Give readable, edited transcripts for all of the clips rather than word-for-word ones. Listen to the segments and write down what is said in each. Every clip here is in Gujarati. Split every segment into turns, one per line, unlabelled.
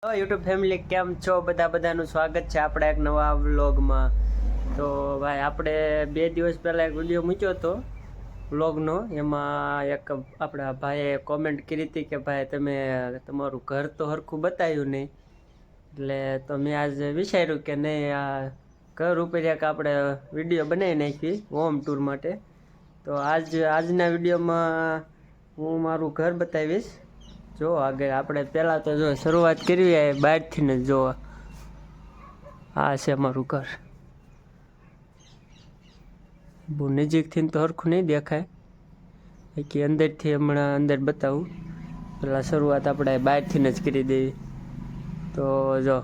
તો યુટ્યુબ ફેમિલી કેમ છો? બધાનું સ્વાગત છે આપણા એક નવા વ્લોગમાં. તો ભાઈ આપણે 2 દિવસ પહેલાં એક વિડીયો મૂક્યો હતો વ્લોગનો. એમાં એક આપણા ભાઈએ કોમેન્ટ કરી હતી કે ભાઈ તમે તમારું ઘર તો સરખું બતાવ્યું નહીં, એટલે તો મેં આજ વિચાર્યું કે નહીં, આ ઘર ઉપર એક આપણે વિડીયો બનાવી નાખી હોમ ટૂર માટે. તો આજના વિડીયોમાં હું મારું ઘર બતાવીશ. જો આગળ આપણે પહેલાં તો જો શરૂઆત કરવી બહારથી ને જો આ છે મારું ઘર. બહુ નજીકથી તો સરખું નહીં દેખાય કે અંદરથી હમણાં અંદર બતાવું. પહેલાં શરૂઆત આપણે બહારથી જ કરી દેવી. તો જો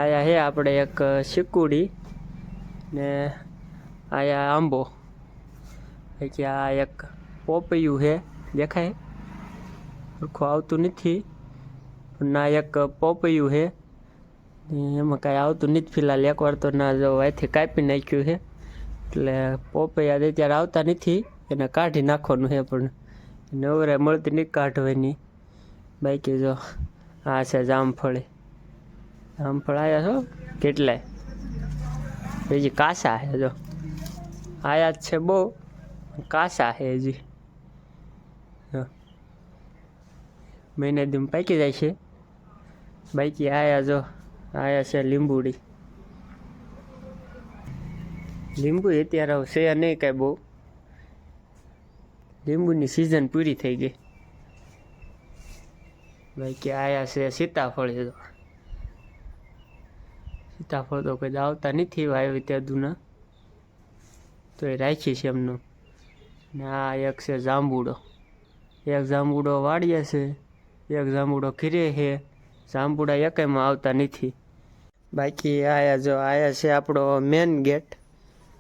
આયા હે આપણે એક શીકુડી ને આયા આંબો, કે આ એક પોપૈયું છે દેખાય સરખું આવતું નથી, ના એક પોપૈયું છે એમાં કાંઈ આવતું નથી ફિલહાલ. એકવાર તો ના જો અહીંથી કાપી નાખ્યું છે એટલે પોપૈયા અત્યારે આવતા નથી, એને કાઢી નાખવાનું છે પણ નવરે મળતી નથી કાઢવાની. બાકી જો આ છે જામફળ આવ્યા છો કેટલાય, હજી કાસા છે. જો આયા જ છે બહુ, કાસા છે હજી. મહિના દી પાકી જાય છે. બાકી આયા છે લીંબુડી. લીંબુ અત્યારે છે નહીં કાંઈ બહુ, લીંબુની સિઝન પૂરી થઈ ગઈ. બાકી આયા છે સીતાફળ. સીતાફળ તો કોઈ આવતા નથી વાવી ત્યાં દૂના, તો એ રાખી છે એમનું. ને આ એક છે જાંબુડો. એક જાંબુડો વાળીએ છે, એક જાંબુડો ઘીરે છે. જાંબુડા એકેયમાં આવતા નથી. બાકી આયા છે આપણો મેન ગેટ,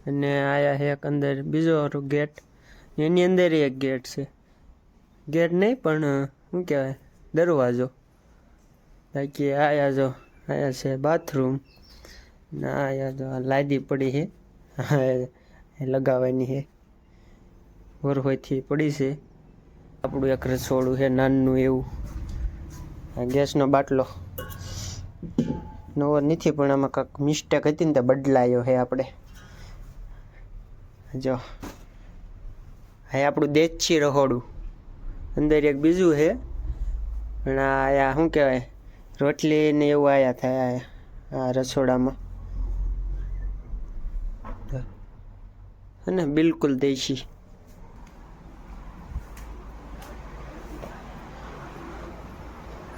અને આયા છે એક અંદર બીજો ગેટ, એની અંદર એક ગેટ છે. ગેટ નહીં પણ શું કહેવાય, દરવાજો. બાકી આયા છે બાથરૂમ. ને આયા લાદી પડી છે લગાવવાની છે, વરહોયથી પડી છે. આપણું એક રસોડું છે નાનું એવું. ગેસનો બાટલો નવો નથી પણ આમાં કાંઈક મિસ્ટેક હતી ને તે બદલાયો છે આપણે. જો હા આપણું દેશી રહોડું. અંદર એક બીજું છે પણ આયા શું કહેવાય, રોટલી ને એવું આયા થાય આ રસોડામાં. અને બિલકુલ દેશી.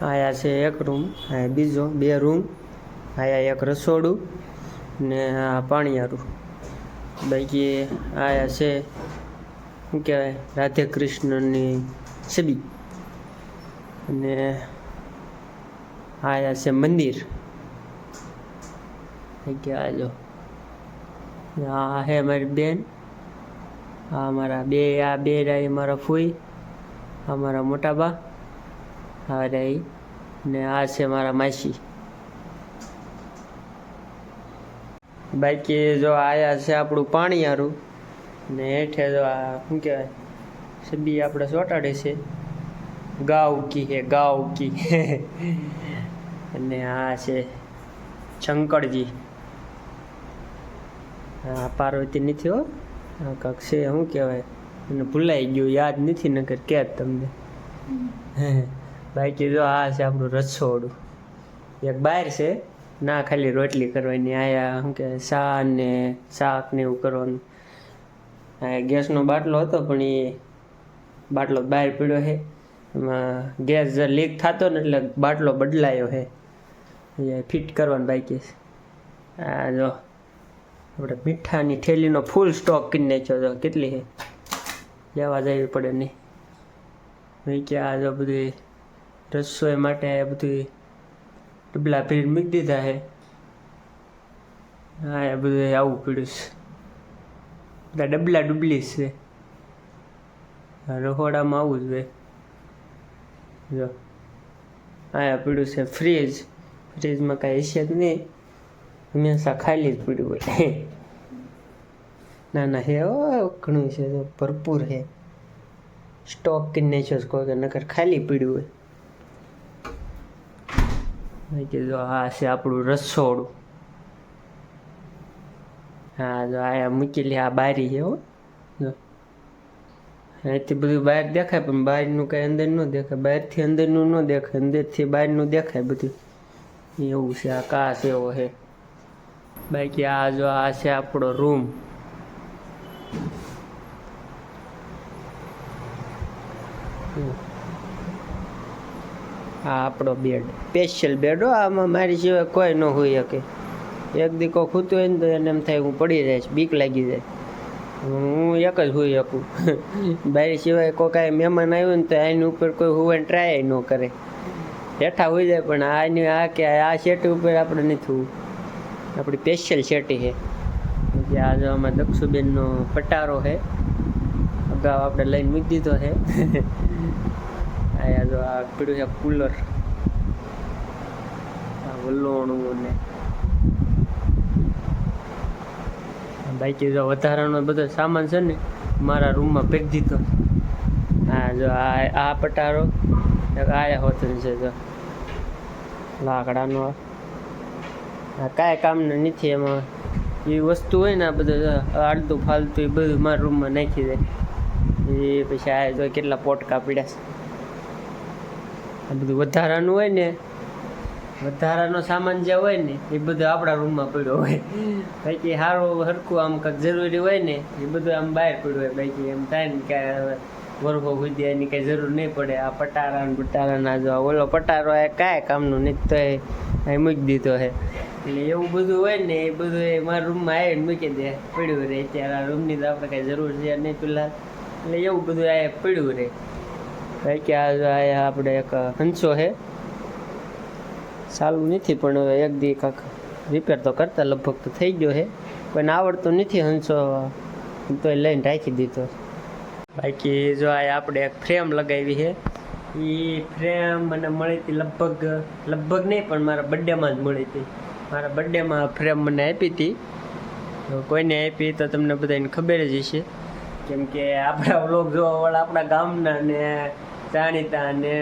આયા છે એક રૂમ, આ બીજો 2 રૂમ. આયા એક રસોડું ને આ પાણીયારું. બાકી આયા છે શું કહેવાય, રાધે કૃષ્ણની છબી. અને આયા છે મંદિર. કે આજો આ હે મારી બેન, આ મારા બે રાય મારા ફૂઈ, આ મારા મોટા બા, હા રહી, ને આ છે મારા માસી. બાકી જો આયા છે આપણું પાણીયારું. ને હેઠે જો આ શું કહેવાય, છબી આપણે ચોંટાડી છે, ગાવ કી અને આ છે શંકરજી. હા પાર્વતી નથી હો, આ કાંક છે શું કહેવાય, એને ભૂલાઈ ગયું, યાદ નથી નકર ક્યાં તમને. બાકી જો આ છે આપણું રસોડું. એક બહાર છે ના ખાલી રોટલી કરવાની, આયા શું કહેવાય શાક ને એવું કરવાનું. આ ગેસનો બાટલો હતો પણ એ બાટલો બહાર પડ્યો છે. એમાં ગેસ લીક થતો ને એટલે બાટલો બદલાયો છે, એ ફિટ કરવાનું બાકી છે. આ જો આપણે મીઠાની થેલીનો ફૂલ સ્ટોક કરી નાખ્યો. જો કેટલી છે, લેવા જવી પડે નહીં. કે આ જો બધી રસોઈ માટે બધું ડબલા ભીડ મૂકી દીધા છે. હા એ બધું આવું પડ્યું છે, બધા ડબલા ડુબલી છે. રહોડામાં આવું જ હોય. જો આયા પડ્યું છે ફ્રીજ. ફ્રીજમાં કાંઈ હશે જ નહીં, હંમેશા ખાલી જ પડ્યું હોય. ના હે ઘણું છે, ભરપૂર છે. સ્ટોક કરી નાખ્યો છે કોઈ, નકર ખાલી પડ્યું હોય. મેં કીધું આ છે આપણું રસોડું. હા જો આ મૂકેલી આ બારી છે હો. જો અહીંથી બધું બહાર દેખાય પણ બહારનું કાંઈ અંદર ન દેખાય. બહારથી અંદરનું ન દેખાય, અંદરથી બહારનું દેખાય બધું. એવું છે, આ કાચ એવો છે. બાકી આ જો આ છે આપણો રૂમ. આ આપણો બેડ, સ્પેશિયલ બેડ હો. આમાં મારી સિવાય કોઈ ન હોઈ શકે. એક દીકો ખૂતું હોય ને તો એને એમ થાય હું પડી જઈશ, બીક લાગી જાય. હું એક જ હોઈ શકું. મારી સિવાય કોઈ કાંઈ મહેમાન આવ્યું ને તો એની ઉપર કોઈ હોવાની ટ્રાય ન કરે. હેઠા હોઈ જાય પણ આની આ કે આ શેટી ઉપર આપણે નથી હોવું. આપણી સ્પેશિયલ શેટી છે. આ જો આમાં દક્ષુબેનનો પટારો છે, અગાઉ આપણે લઈને મૂકી દીધો છે. આ જો આ પીડું છે કુલર, આ વલોણું ને બાકી જો વધારાનો બધો સામાન છે ને મારા રૂમમાં ફેંકી દીધો. હા જો આ પટારો આયા હોતું છે. જો લાકડાનો આ કાંઈ કામનું નથી. એમાં એ વસ્તુ હોય ને આ બધું આડતું ફાલતું એ બધું મારા રૂમમાં નાખી દે. એ પછી આ જો કેટલા પોટકા પીડ્યા છે. આ બધું વધારાનું હોય ને, વધારાનો સામાન જે હોય ને એ બધું આપણા રૂમમાં પડ્યો હોય. બાકી સારું હરખું આમ કંઈક જરૂરી હોય ને એ બધું આમ બહાર પડ્યું હોય. બાકી એમ થાય ને કે વરફો સુધી એની કંઈ જરૂર નહીં પડે. આ પટારા ને બટારાના જો ઓલો પટારો એ કાંઈ કામનું નથી તો એ મૂકી દીધો છે. એટલે એવું બધું હોય ને એ બધું એ મારા રૂમમાં આવીને મૂકી દે, પડ્યું રહે. ત્યારે આ રૂમની તો આપણે કાંઈ જરૂર છે નહીં પેલા, એટલે એવું બધું આ પડ્યું રહે. બાકી આ આપણે એક હંસો છે, ચાલુ નથી પણ હવે એક દી કાંક રિપેર તો કરતા લગભગ તો થઈ ગયો છે. કોઈને આવડતું નથી હંસો, તો લઈને રાખી દીધો. બાકી જો આ આપણે એક ફ્રેમ લગાવી છે. એ ફ્રેમ મને મળી હતી લગભગ નહીં પણ મારા બર્થડેમાં જ મળી હતી. મારા બર્થડેમાં ફ્રેમ મને આપી હતી. કોઈને આપી તો તમને બધાને ખબર જ હશે, કેમ કે આપણા વ્લોગ જોવાવાળા આપણા ગામના ને જાણીતા ને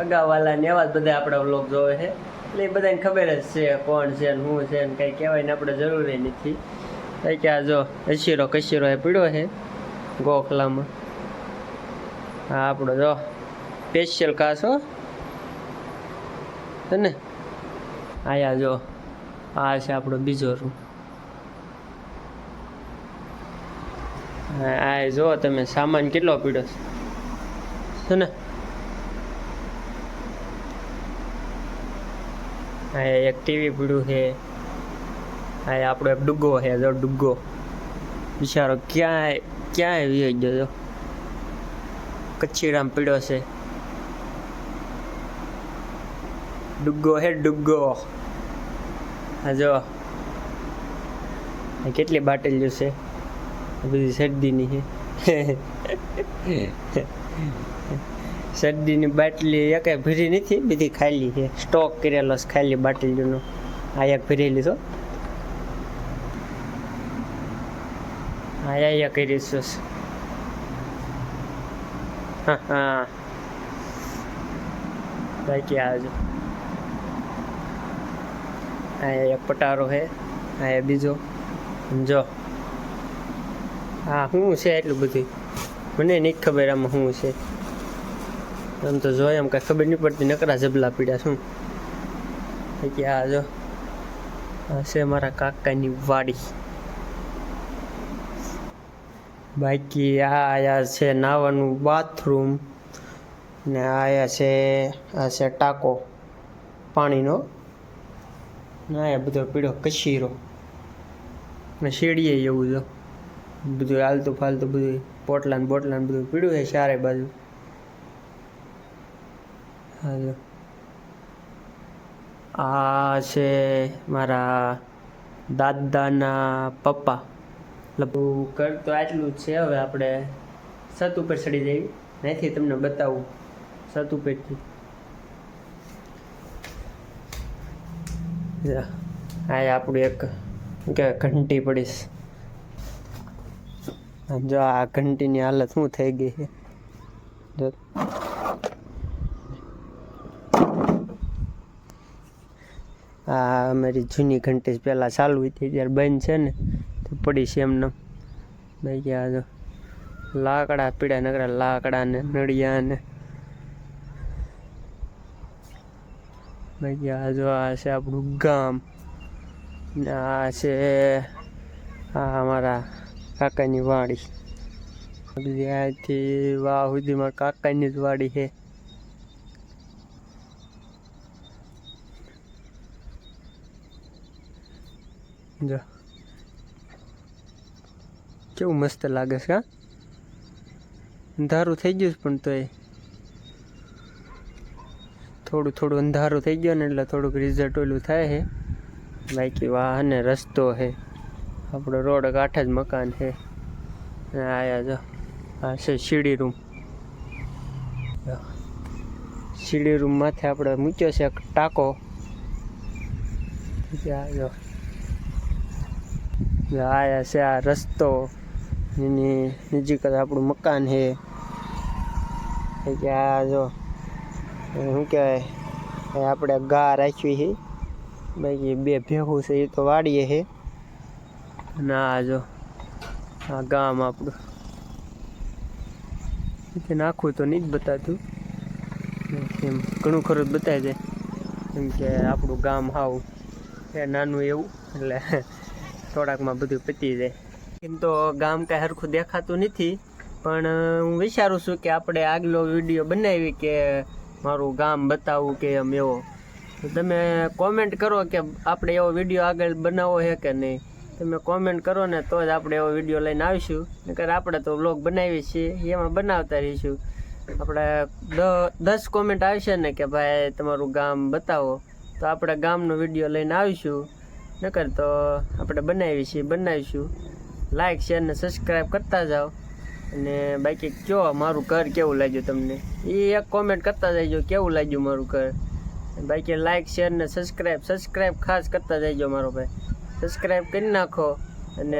અગાવાલા ને એવા જ બધા આપણા વ્લોગ જોવે છે. એટલે એ બધાને ખબર જ છે કોણ છે ને શું છે ને કંઈ કહેવાય ને આપણે જરૂરી નથી. કંઈ કે આ જો અશીરો કશીરો એ પીડ્યો છે ગોખલામાં. હા આપણો જો સ્પેશિયલ કાચ હો ને. આયા જો આ છે આપણો બીજો રૂમ. આ જો તમે સામાન કેટલો પીડ્યો છે ને. આ એક ટીવી પીડ્યું છે. આ આપણો એક ડુગ્ગો છે. જો ડુગ્ગો બિચારો ક્યાંય વી ગયો. કચ્છીરામ પીડ્યો છે. ડુગ્ગો હે ડુગ્ગો. હા જો કેટલી બાટલીઓ છે, બધી શરદીની છે. શરદીની બાટલી એકે ભરી નથી, બધી ખાલી છે. સ્ટોક કરેલો છે ખાલી બાટલીનો. આ એક ભરેલી છો, આ કરીશું. હા બાકી આવજો. આ એક પટારો છે. આ બીજો જો હા શું છે એટલું બધું મને નહીં ખબર આમાં શું છે. આમ તો જોઈએ એમ કાંઈ ખબર નહીં પડતી, નકરા જબલા પીડ્યા શું. બાકી આ જો આ છે મારા કાકાની વાડી. બાકી આ છે નાવાનું બાથરૂમ ને આ છે ટાંકો પાણીનો. ના બધો પીળો કશીરો ને શેડીએ એવું જો બધું હાલતું ફાલતું બધું પોટલાન બોટલાન બધું પીળું છે ચારે બાજુ. હા આ છે મારા દાદાના પપ્પા. લગભગ કર તો આટલું જ છે. હવે આપણે છત ઉપર ચડી જઈએ, અહીંથી તમને બતાવું છત ઉપરથી. હા આપણું એક કે ઘંટી પડીશ. જો આ ઘંટીની હાલત શું થઈ ગઈ છે. જો આ અમારી જૂની ઘંટી પહેલાં ચાલુ હતી ત્યારે બંધ છે ને તો પડી છે એમને. બાકી આ જો લાકડા પીડા નકરા લાકડા ને નળિયા ને. બાકી આ જો આ છે આપણું ગામ ને આ છે આ અમારા કાકાની વાડી. ત્યાંથી વાહ સુધીમાં કાકાની જ વાડી છે. જો કેવું મસ્ત લાગે છે. હા અંધારું થઈ ગયું પણ તોય થોડું થોડું અંધારું થઈ ગયું ને એટલે થોડુંક રિઝલ્ટ ઓલું થાય છે. બાકી વાહ ને રસ્તો છે આપણો રોડ કાંઠે જ મકાન છે. આયા જો આ છે સીડી રૂમ. સીડી રૂમ માથે આપણે મૂક્યો છે એક ટાંકો. જો આયા છે આ રસ્તો એની નજીક જ આપણું મકાન છે. આ જો શું કહેવાય આપણે ગા રાખવી છે. બાકી 2 ભેગું છે એ તો વાડીએ છે. અને આ જો આ ગામ આપણું નાખવું તો નહીં જ બતાતું એમ ઘણું ખરું જ બતાવી દે કેમ કે આપણું ગામ હાવ એ નાનું એવું એટલે થોડાકમાં બધું પતી જાય. એમ તો ગામ કાંઈ સરખું દેખાતું નથી પણ હું વિચારું છું કે આપણે આગલો વિડીયો બનાવી કે મારું ગામ બતાવું કે એમ એવો. તો તમે કોમેન્ટ કરો કે આપણે એવો વિડીયો આગળ બનાવવો છે કે નહીં. તમે કોમેન્ટ કરો ને તો જ આપણે એવો વિડીયો લઈને આવીશું. નકર આપણે તો વ્લોગ બનાવીએ છીએ એમાં બનાવતા રહીશું. આપણે 10 કોમેન્ટ આવશે ને કે ભાઈ તમારું ગામ બતાવો તો આપણે ગામનો વિડીયો લઈને આવીશું. નકર તો આપણે બનાવીશું. લાઈક શેર ને સબસ્ક્રાઈબ કરતા જાઓ. અને બાકી કયો મારું ઘર કેવું લાગ્યું તમને એ એક કોમેન્ટ કરતા જઈજો કેવું લાગ્યું મારું ઘર. બાકી લાઈક શેર ને સબસ્ક્રાઈબ ખાસ કરતા જઈજો મારો ભાઈ. સબસ્ક્રાઈબ કરી નાખો અને